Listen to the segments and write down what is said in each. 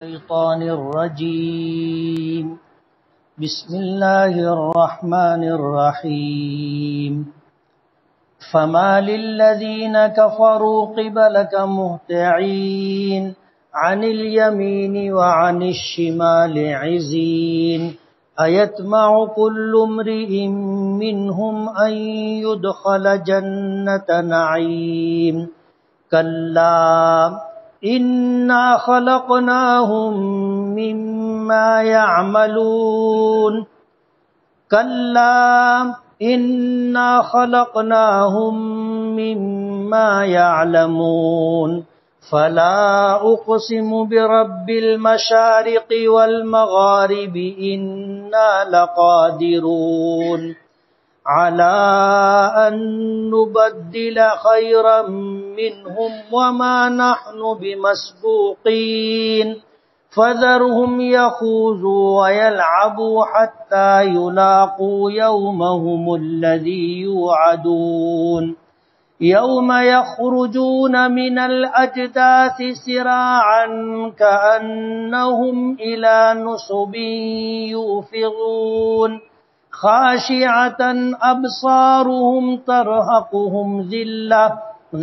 الشيطان الرجيم بسم الله الرحمن الرحيم فما للذين كفروا قبلك مهطعين عن اليمين وعن الشمال عزين أيطمع كل امرئ منهم أن يدخل جنة نعيم كلا إنا خلقناهم مما يعملون كلا إنا خلقناهم مما يعلمون فلا أقسم برب المشارق والمغارب إنا لقادرون على أن نبدل خيرا منهم وما نحن بمسبوقين فذرهم يخوضوا ويلعبوا حتى يلاقوا يومهم الذي يوعدون يوم يخرجون من الأجداث سراعا كأنهم إلى نصب يوفضون خاشعة أبصارهم ترهقهم ذلة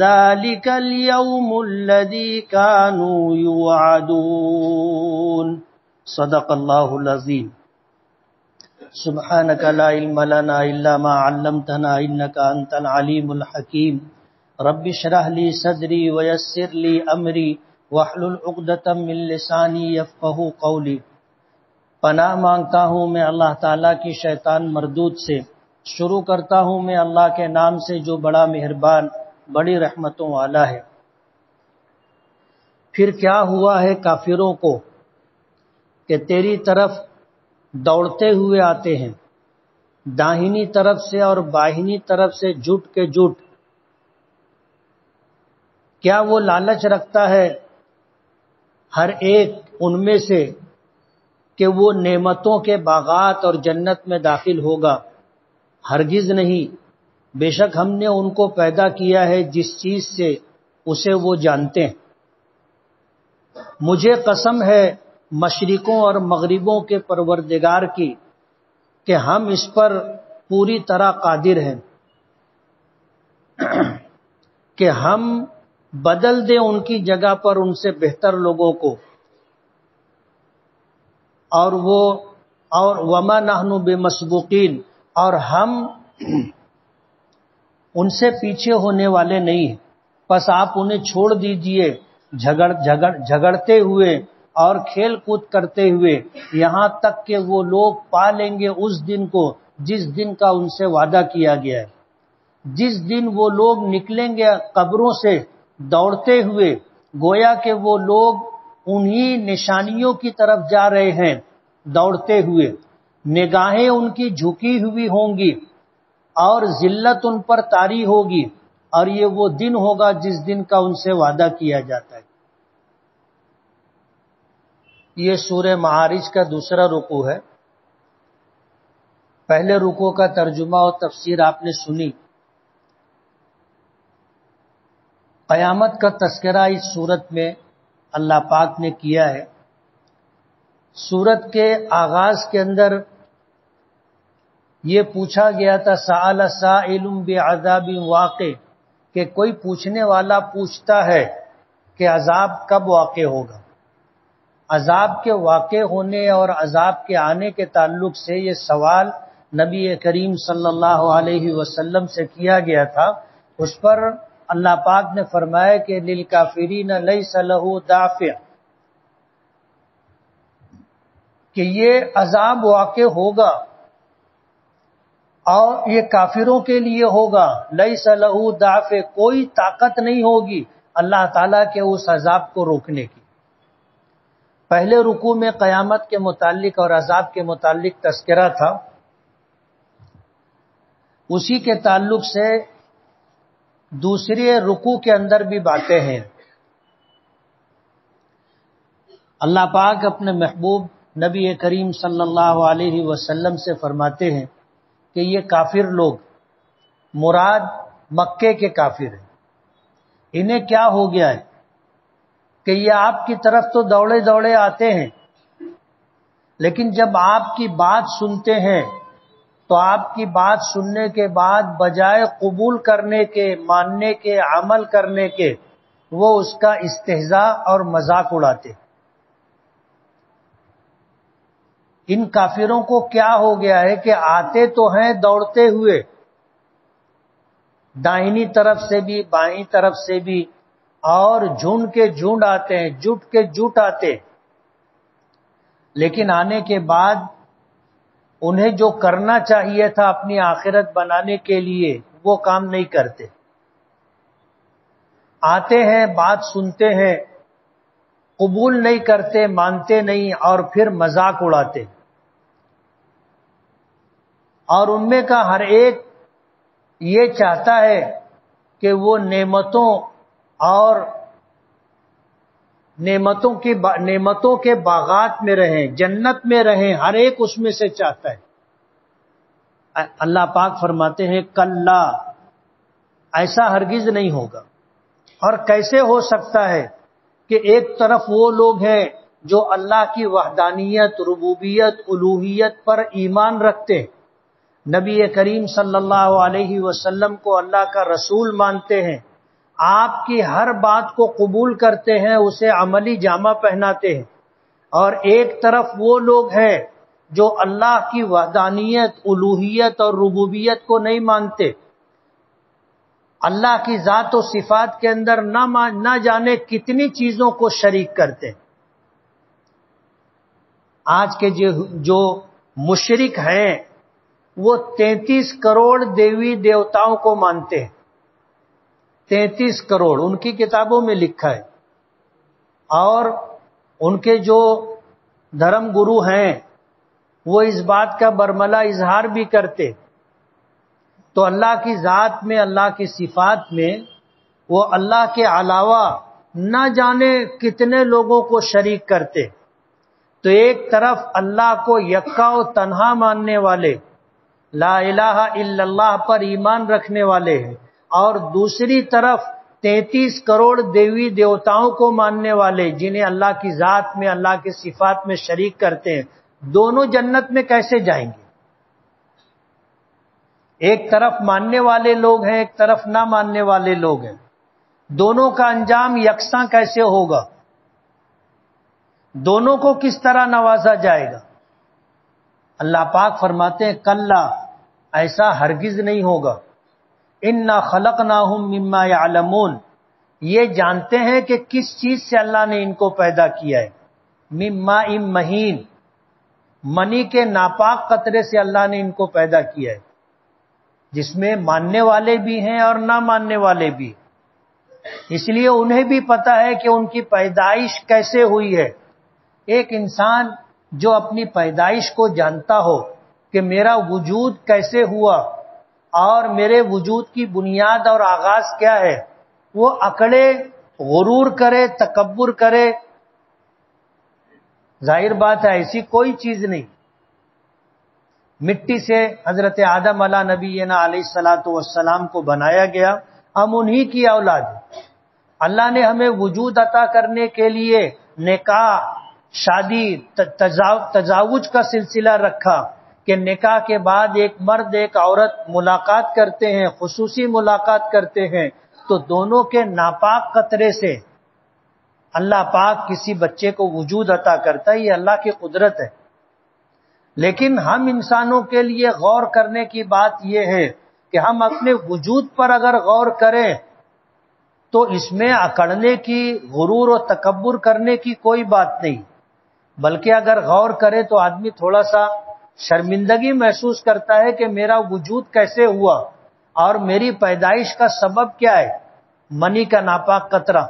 ذلك اليوم الذي كانوا يوعدون صدق الله العظيم سبحانك لا علم لنا إلا ما علمتنا إنك أنت العليم الحكيم رب اشرح لي صدري ويسر لي أمري واحلل عقدة من لساني يفقهوا قولي پناہ مانگتا ہوں میں اللہ تعالیٰ کی شیطان مردود سے۔ شروع کرتا ہوں میں اللہ کے نام سے جو بڑا مہربان بڑی رحمتوں والا ہے۔ پھر کیا ہوا ہے کافروں کو کہ تیری طرف دوڑتے ہوئے آتے ہیں، داہنی طرف سے اور بائنی طرف سے جٹ کے جٹ۔ کیا وہ لالچ رکھتا ہے ہر ایک ان میں سے کہ وہ نعمتوں کے باغات اور جنت میں داخل ہوگا؟ ہرگز نہیں، بے شک ہم نے ان کو پیدا کیا ہے جس چیز سے اسے وہ جانتے ہیں۔ مجھے قسم ہے مشرقوں اور مغربوں کے پروردگار کی کہ ہم اس پر پوری طرح قادر ہیں کہ ہم بدل دیں ان کی جگہ پر ان سے بہتر لوگوں کو، اور وما نحن بمسبوقین، اور ہم ان سے پیچھے ہونے والے نہیں ہیں۔ پس آپ انہیں چھوڑ دیجئے جھگڑتے ہوئے اور کھیل کود کرتے ہوئے، یہاں تک کہ وہ لوگ پا لیں گے اس دن کو جس دن کا ان سے وعدہ کیا گیا ہے۔ جس دن وہ لوگ نکلیں گے قبروں سے دوڑتے ہوئے، گویا کہ وہ لوگ انہی نشانیوں کی طرف جا رہے ہیں دوڑتے ہوئے، نگاہیں ان کی جھکی ہوئی ہوں گی اور ذلت ان پر طاری ہوگی، اور یہ وہ دن ہوگا جس دن کا ان سے وعدہ کیا جاتا ہے۔ یہ سورہ معارج کا دوسرا رکوع ہے۔ پہلے رکوع کا ترجمہ اور تفسیر آپ نے سنی۔ قیامت کا تذکرہ اس سورت میں اللہ پاک نے کیا ہے۔ سورت کے آغاز کے اندر یہ پوچھا گیا تھا سأل سائل بعذاب واقع، کہ کوئی پوچھنے والا پوچھتا ہے کہ عذاب کب واقع ہوگا۔ عذاب کے واقع ہونے اور عذاب کے آنے کے تعلق سے یہ سوال نبی کریم صلی اللہ علیہ وسلم سے کیا گیا تھا۔ اس پر اللہ پاک نے فرمایا کہ للکافرین لیس لہ دافع، کہ یہ عذاب واقع ہوگا اور یہ کافروں کے لیے ہوگا۔ لیس لہ دافع، کوئی طاقت نہیں ہوگی اللہ تعالیٰ کے اس عذاب کو روکنے کی۔ پہلے رکوع میں قیامت کے متعلق اور عذاب کے متعلق تذکرہ تھا، اسی کے تعلق سے دوسرے رکوع کے اندر بھی باتیں ہیں۔ اللہ پاک اپنے محبوب نبی کریم صلی اللہ علیہ وسلم سے فرماتے ہیں کہ یہ کافر لوگ، مراد مکے کے کافر ہیں، انہیں کیا ہو گیا ہے؟ کہ یہ آپ کی طرف تو دوڑے دوڑے آتے ہیں، لیکن جب آپ کی بات سنتے ہیں تو آپ کی بات سننے کے بعد بجائے قبول کرنے کے، ماننے کے، عمل کرنے کے، وہ اس کا استہزاء اور مذاق اڑاتے۔ ان کافروں کو کیا ہو گیا ہے کہ آتے تو ہیں دوڑتے ہوئے، دائنی طرف سے بھی بائیں طرف سے بھی، اور جھنڈ کے جھنڈ آتے ہیں، جٹ کے جٹ آتے، لیکن آنے کے بعد انہیں جو کرنا چاہیے تھا اپنی آخرت بنانے کے لیے وہ کام نہیں کرتے۔ آتے ہیں، بات سنتے ہیں، قبول نہیں کرتے، مانتے نہیں، اور پھر مذاق اڑاتے۔ اور ان میں کا ہر ایک یہ چاہتا ہے کہ وہ نعمتوں اور نعمتوں کے باغات میں رہیں، جنت میں رہیں، ہر ایک اس میں سے چاہتا ہے۔ اللہ پاک فرماتے ہیں کلا، ایسا ہرگز نہیں ہوگا۔ اور کیسے ہو سکتا ہے کہ ایک طرف وہ لوگ ہیں جو اللہ کی وحدانیت، ربوبیت، الوہیت پر ایمان رکھتے، نبی کریم صلی اللہ علیہ وسلم کو اللہ کا رسول مانتے ہیں، آپ کی ہر بات کو قبول کرتے ہیں، اسے عملی جامہ پہناتے ہیں، اور ایک طرف وہ لوگ ہیں جو اللہ کی وحدانیت، الوہیت اور ربوبیت کو نہیں مانتے، اللہ کی ذات و صفات کے اندر نہ جانے کتنی چیزوں کو شریک کرتے۔ آج کے جو مشرک ہیں وہ 33 کروڑ دیوی دیوتاؤں کو مانتے ہیں، 33 کروڑ ان کی کتابوں میں لکھا ہے، اور ان کے جو دھرم گرو ہیں وہ اس بات کا برملا اظہار بھی کرتے۔ تو اللہ کی ذات میں، اللہ کی صفات میں وہ اللہ کے علاوہ نہ جانے کتنے لوگوں کو شریک کرتے۔ تو ایک طرف اللہ کو یکا و تنہا ماننے والے، لا الہ الا اللہ پر ایمان رکھنے والے ہیں، اور دوسری طرف 33 کروڑ دیوی دیوتاؤں کو ماننے والے جنہیں اللہ کی ذات میں، اللہ کی صفات میں شریک کرتے ہیں، دونوں جنت میں کیسے جائیں گے؟ ایک طرف ماننے والے لوگ ہیں، ایک طرف نہ ماننے والے لوگ ہیں، دونوں کا انجام یکساں کیسے ہوگا؟ دونوں کو کس طرح نوازا جائے گا؟ اللہ پاک فرماتے ہیں کلا، ایسا ہرگز نہیں ہوگا۔ انا خلقناہم مما یعلمون، یہ جانتے ہیں کہ کس چیز سے اللہ نے ان کو پیدا کیا ہے۔ مما مہین، منی کے ناپاک قطرے سے اللہ نے ان کو پیدا کیا ہے، جس میں ماننے والے بھی ہیں اور نہ ماننے والے بھی۔ اس لیے انہیں بھی پتا ہے کہ ان کی پیدائش کیسے ہوئی ہے۔ ایک انسان جو اپنی پیدائش کو جانتا ہو کہ میرا وجود کیسے ہوا اور میرے وجود کی بنیاد اور آغاز کیا ہے، وہ اکڑے، غرور کرے، تکبر کرے، ظاہر بات ہے ایسی کوئی چیز نہیں۔ مٹی سے حضرت آدم علیہ نبینا علیہ الصلوۃ والسلام کو بنایا گیا، ہم انہی کی اولاد ہیں۔ اللہ نے ہمیں وجود عطا کرنے کے لیے نکاح، شادی، تزاوج کا سلسلہ رکھا کہ نکاح کے بعد ایک مرد ایک عورت ملاقات کرتے ہیں، خصوصی ملاقات کرتے ہیں، تو دونوں کے ناپاک قطرے سے اللہ پاک کسی بچے کو وجود عطا کرتا ہے، یہ اللہ کی قدرت ہے۔ لیکن ہم انسانوں کے لیے غور کرنے کی بات یہ ہے کہ ہم اپنے وجود پر اگر غور کریں تو اس میں اکڑنے کی، غرور و تکبر کرنے کی کوئی بات نہیں، بلکہ اگر غور کرے تو آدمی تھوڑا سا شرمندگی محسوس کرتا ہے کہ میرا وجود کیسے ہوا اور میری پیدائش کا سبب کیا ہے، منی کا ناپاک قطرہ۔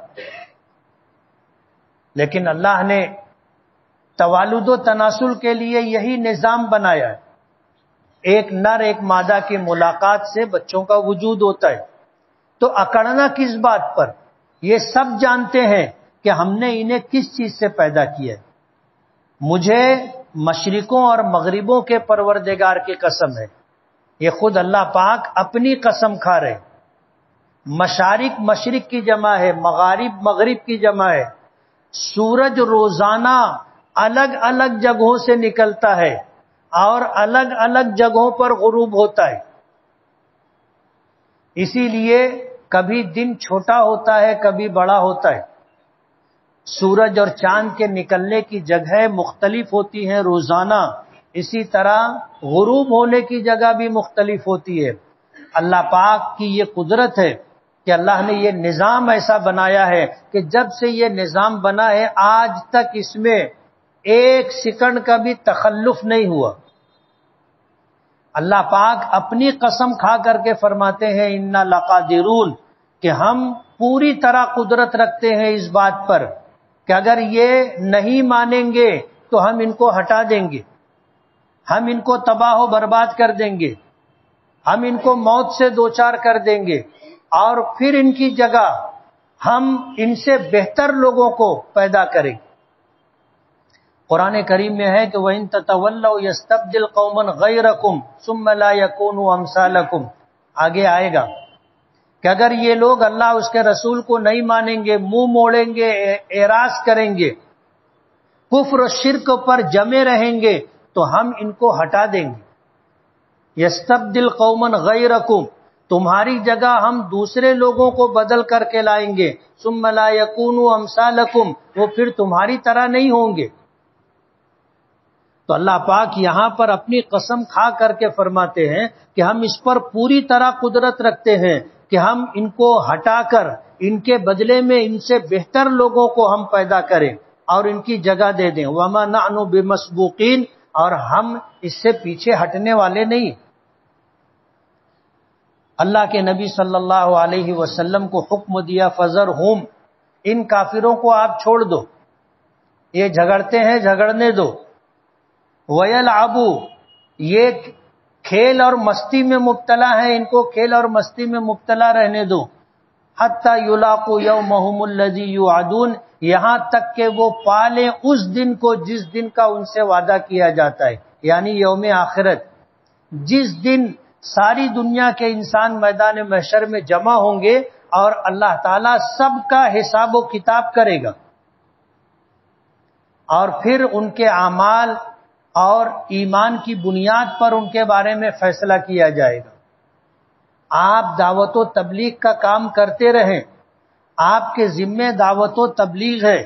لیکن اللہ نے توالد و تناسل کے لیے یہی نظام بنایا ہے، ایک نر ایک مادہ کی ملاقات سے بچوں کا وجود ہوتا ہے۔ تو اکڑنا کس بات پر؟ یہ سب جانتے ہیں کہ ہم نے انہیں کس چیز سے پیدا کیا ہے۔ مجھے مشرقوں اور مغربوں کے پروردگار کی قسم ہے، یہ خود اللہ پاک اپنی قسم کھا رہے۔ مشارق مشرق کی جمع ہے، مغارب مغرب کی جمع ہے، سورج روزانہ الگ الگ جگہوں سے نکلتا ہے اور الگ الگ جگہوں پر غروب ہوتا ہے. اسی لیے کبھی دن چھوٹا ہوتا ہے، کبھی بڑا ہوتا ہے. سورج اور چاند کے نکلنے کی جگہیں مختلف ہوتی ہیں روزانہ، اسی طرح غروب ہونے کی جگہ بھی مختلف ہوتی ہے. اللہ پاک کی یہ قدرت ہے کہ اللہ نے یہ نظام ایسا بنایا ہے کہ جب سے یہ نظام بنا ہے آج تک اس میں ایک سیکنڈ کا بھی تخلف نہیں ہوا. اللہ پاک اپنی قسم کھا کر کے فرماتے ہیں انا لقادرون، کہ ہم پوری طرح قدرت رکھتے ہیں اس بات پر کہ اگر یہ نہیں مانیں گے تو ہم ان کو ہٹا دیں گے، ہم ان کو تباہ و برباد کر دیں گے، ہم ان کو موت سے دوچار کر دیں گے، اور پھر ان کی جگہ ہم ان سے بہتر لوگوں کو پیدا کریں. قرآن کریم میں ہے کہ وَإِن تَتَوَلَّوْا يَسْتَبْدِلْ قَوْمًا غَيْرَكُمْ ثُمَّ لَا يَكُونُوا أَمْثَالَكُمْ. آگے آئے گا کہ اگر یہ لوگ اللہ اس کے رسول کو نہیں مانیں گے، منہ موڑیں گے، اعراض کریں گے، کفر و شرک پر جمے رہیں گے تو ہم ان کو ہٹا دیں گے. یستبدل قومن غیرکم، تمہاری جگہ ہم دوسرے لوگوں کو بدل کر کے لائیں گے. ثم لا یکونوا امثالکم، وہ پھر تمہاری طرح نہیں ہوں گے. تو اللہ پاک یہاں پر اپنی قسم کھا کر کے فرماتے ہیں کہ ہم اس پر پوری طرح قدرت رکھتے ہیں کہ ہم ان کو ہٹا کر ان کے بدلے میں ان سے بہتر لوگوں کو ہم پیدا کریں اور ان کی جگہ دے دیں. وما نحن بمسبوقین، اور ہم اس سے پیچھے ہٹنے والے نہیں. اللہ کے نبی صلی اللہ علیہ وسلم کو حکم دیا فذرہم، ان کافروں کو آپ چھوڑ دو، یہ جھگڑتے ہیں جھگڑنے دو. وَيَلْعَبُوا، یہ کھیل اور مستی میں مبتلا ہیں، ان کو کھیل اور مستی میں مبتلا رہنے دو. حَتَّى يُلَاقُوا يَوْمَهُمُ الَّذِي يُوعَدُونَ، یہاں تک کہ وہ پالیں اس دن کو جس دن کا ان سے وعدہ کیا جاتا ہے، یعنی یوم آخرت. جس دن ساری دنیا کے انسان میدان محشر میں جمع ہوں گے اور اللہ تعالیٰ سب کا حساب و کتاب کرے گا، اور پھر ان کے اعمال اور ایمان کی بنیاد پر ان کے بارے میں فیصلہ کیا جائے گا. آپ دعوت و تبلیغ کا کام کرتے رہیں، آپ کے ذمہ دعوت و تبلیغ ہے،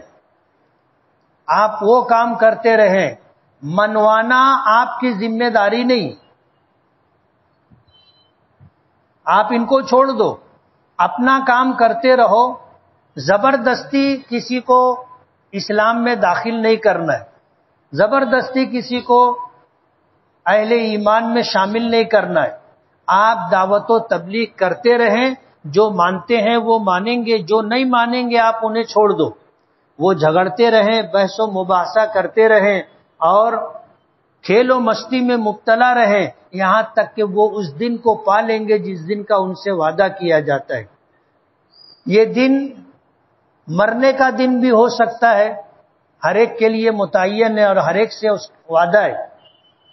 آپ وہ کام کرتے رہیں، منوانا آپ کی ذمہ داری نہیں. آپ ان کو چھوڑ دو، اپنا کام کرتے رہو. زبردستی کسی کو اسلام میں داخل نہیں کرنا ہے، زبردستی کسی کو اہل ایمان میں شامل نہیں کرنا ہے. آپ دعوت و تبلیغ کرتے رہیں، جو مانتے ہیں وہ مانیں گے، جو نہیں مانیں گے آپ انہیں چھوڑ دو. وہ جھگڑتے رہیں، بحث و مباحثہ کرتے رہیں اور کھیل و مستی میں مبتلا رہیں، یہاں تک کہ وہ اس دن کو پا لیں گے جس دن کا ان سے وعدہ کیا جاتا ہے. یہ دن مرنے کا دن بھی ہو سکتا ہے، ہر ایک کے لیے متعین ہے اور ہر ایک سے اس وعدہ ہے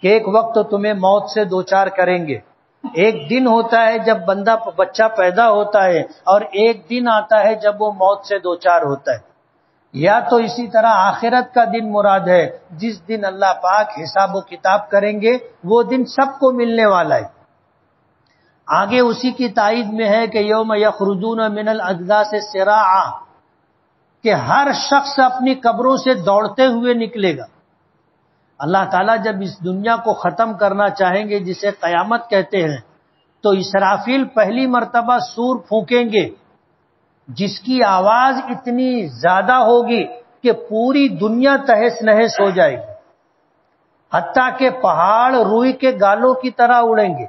کہ ایک وقت تو تمہیں موت سے دوچار کریں گے. ایک دن ہوتا ہے جب بچہ پیدا ہوتا ہے، اور ایک دن آتا ہے جب وہ موت سے دوچار ہوتا ہے. یا تو اسی طرح آخرت کا دن مراد ہے جس دن اللہ پاک حساب و کتاب کریں گے، وہ دن سب کو ملنے والا ہے. آگے اسی کی تائید میں ہے کہ یوم یخرجون من الاجداث سراعا، کہ ہر شخص اپنی قبروں سے دوڑتے ہوئے نکلے گا. اللہ تعالیٰ جب اس دنیا کو ختم کرنا چاہیں گے، جسے قیامت کہتے ہیں، تو اسرافیل پہلی مرتبہ سور پھونکیں گے جس کی آواز اتنی زیادہ ہوگی کہ پوری دنیا تہس نہس ہو جائے گی، حتیٰ کہ پہاڑ روئی کے گالوں کی طرح اڑیں گے.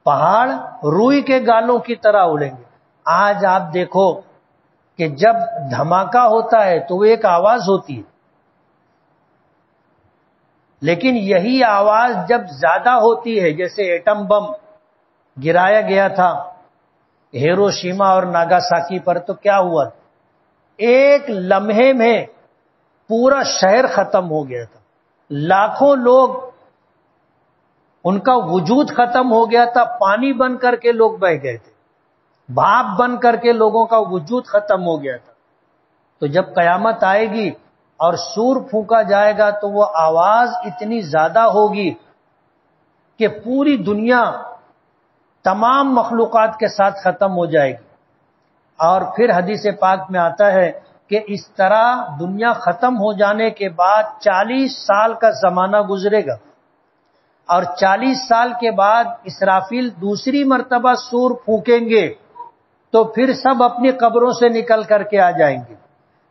پہاڑ روئی کے گالوں کی طرح اڑیں گے. آج آپ دیکھو کہ جب دھماکہ ہوتا ہے تو وہ ایک آواز ہوتی ہے، لیکن یہی آواز جب زیادہ ہوتی ہے، جیسے ایٹم بم گرایا گیا تھا ہیروشیما اور ناگاساکی پر، تو کیا ہوا؟ ایک لمحے میں پورا شہر ختم ہو گیا تھا، لاکھوں لوگ، ان کا وجود ختم ہو گیا تھا، پانی بن کر کے لوگ بہہ گئے تھے. بھاپ بن کر کے لوگوں کا وجود ختم ہو گیا تھا. تو جب قیامت آئے گی اور سور پھونکا جائے گا تو وہ آواز اتنی زیادہ ہوگی کہ پوری دنیا تمام مخلوقات کے ساتھ ختم ہو جائے گی. اور پھر حدیث پاک میں آتا ہے کہ اس طرح دنیا ختم ہو جانے کے بعد 40 سال کا زمانہ گزرے گا، اور 40 سال کے بعد اسرافیل دوسری مرتبہ سور پھونکیں گے تو پھر سب اپنی قبروں سے نکل کر کے آ جائیں گے.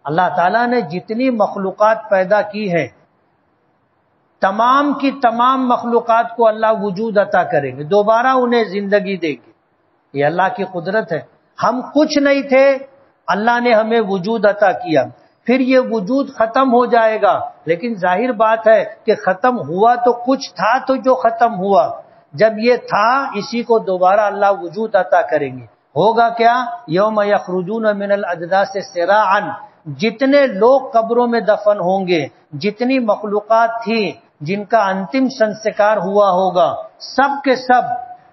اللہ تعالیٰ نے جتنی مخلوقات پیدا کی ہیں تمام کی تمام مخلوقات کو اللہ وجود عطا کریں گے، دوبارہ انہیں زندگی دیں گے. یہ اللہ کی قدرت ہے. ہم کچھ نہیں تھے، اللہ نے ہمیں وجود عطا کیا. پھر یہ وجود ختم ہو جائے گا، لیکن ظاہر بات ہے کہ ختم ہوا تو کچھ تھا تو جو ختم ہوا. جب یہ تھا اسی کو دوبارہ اللہ وجود عطا کریں گے. ہوگا کیا؟ یوم یخرجون من الاجداث سراعا، جتنے لوگ قبروں میں دفن ہوں گے، جتنی مخلوقات تھی جن کا انتم سنسکار ہوا ہوگا، سب کے سب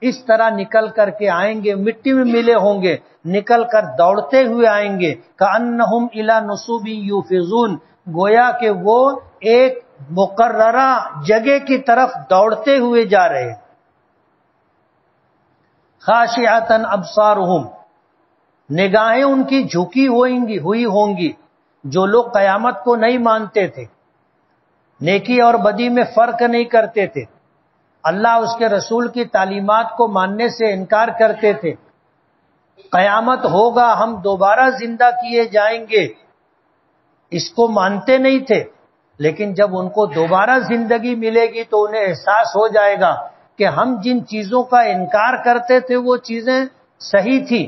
اس طرح نکل کر کے آئیں گے، مٹی میں ملے ہوں گے، نکل کر دوڑتے ہوئے آئیں گے. کأنہم الی نصب یوفضون، گویا کہ وہ ایک مقررہ جگہ کی طرف دوڑتے ہوئے جا رہے ہیں. خاشعۃ ابصارہم، نگاہیں ان کی جھکی ہوئی ہوں گی. جو لوگ قیامت کو نہیں مانتے تھے، نیکی اور بدی میں فرق نہیں کرتے تھے، اللہ اس کے رسول کی تعلیمات کو ماننے سے انکار کرتے تھے، قیامت ہوگا ہم دوبارہ زندہ کیے جائیں گے، اس کو مانتے نہیں تھے. لیکن جب ان کو دوبارہ زندگی ملے گی تو انہیں احساس ہو جائے گا کہ ہم جن چیزوں کا انکار کرتے تھے وہ چیزیں صحیح تھی.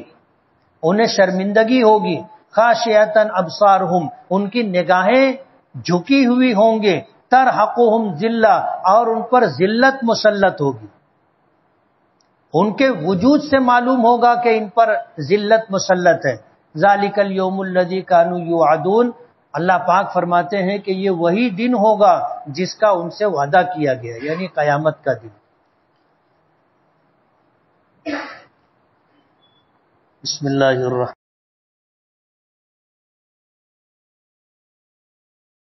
انہیں شرمندگی ہوگی. خاشعۃ ابصارہم، ان کی نگاہیں جھکی ہوئی ہوں گے. ترحقہم ذلہ، اور ان پر ذلت مسلط ہوگی. ان کے وجود سے معلوم ہوگا کہ ان پر ذلت مسلط ہے. ذالک الیوم الذی کانوا یوعدون، اللہ پاک فرماتے ہیں کہ یہ وہی دن ہوگا جس کا ان سے وعدہ کیا گیا، یعنی قیامت کا دن. بسم اللہ الرحمن